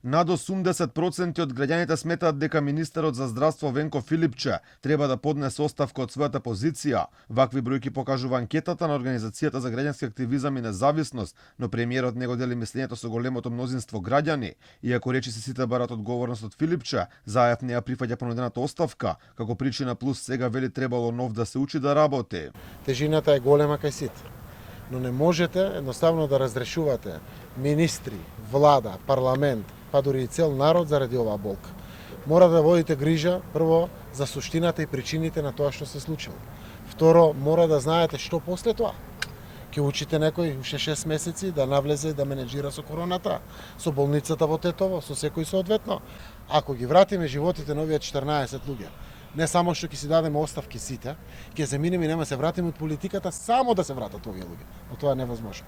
Над 80% од граѓаните сметаат дека министерот за здравство Венко Филипче треба да поднесе оставка од својата позиција. Вакви бројки покажува анкетата на Организацијата за граѓански активизам и независност, но премиерот не го дели мислењето со големото мнозинство граѓани. Иако речиси сите барат одговорност од Филипче, Заев не ја прифаќа понудената оставка, како причина плюс сега вели требало нов да се учи да работи. Тежината е голема кај сите, но не можете едноставно да разрешувате министри, влада, парламент, па дури и цел народ заради оваа болка. Мора да водите грижа прво за суштината и причините на тоа што се случило. Второ, мора да знаете што после тоа. Ќе учите некој уште 6 месеци да навлезе да менеджира со короната, со болницата во Тетово, со секој соодветно. Ако ги вратиме животите на овие 14 луѓе, не само што ќе си дадеме оставки сите, ќе заминеме и нема се вратиме од политиката само да се вратат овие луѓе. Но тоа е невозможно.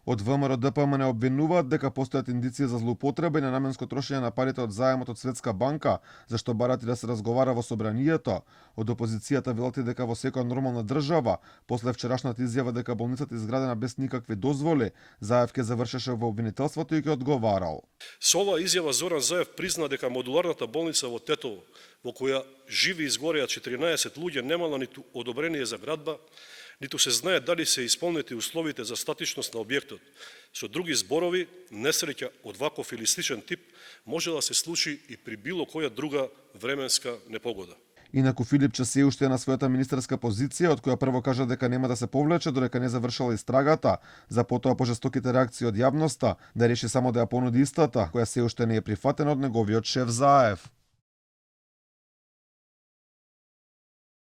Од ВМРО ДПМН обвинуваат дека постојат индиции за злоупотреба и ненаменско трошење на парите од заемот од Светска банка, зашто барат и да се разговара во собранието. Од опозицијата велат и дека во секоја нормална држава, после вчерашната изјава дека болницата е изградена без никакви дозволи, Заев ќе завршеше во обвинителството и ќе одговарал. Со оваа изјава Зоран Заев призна дека модуларната болница во Тетово, во која живи и изгореа 14 луѓе, немала ниту одобрение за градба, ниту се знае дали се исполнети условите за статичност на објектот. Со други зборови, несреќа од ваков или сличен тип може да се случи и при било која друга временска непогода. Инаку Филипче се уште е на својата министерска позиција, од која прво кажа дека нема да се повлече додека не завршила истрагата, за потоа пожестоките реакции од јавноста, да реши само да ја понуди истата, која се уште не е прифатена од неговиот шеф Заев.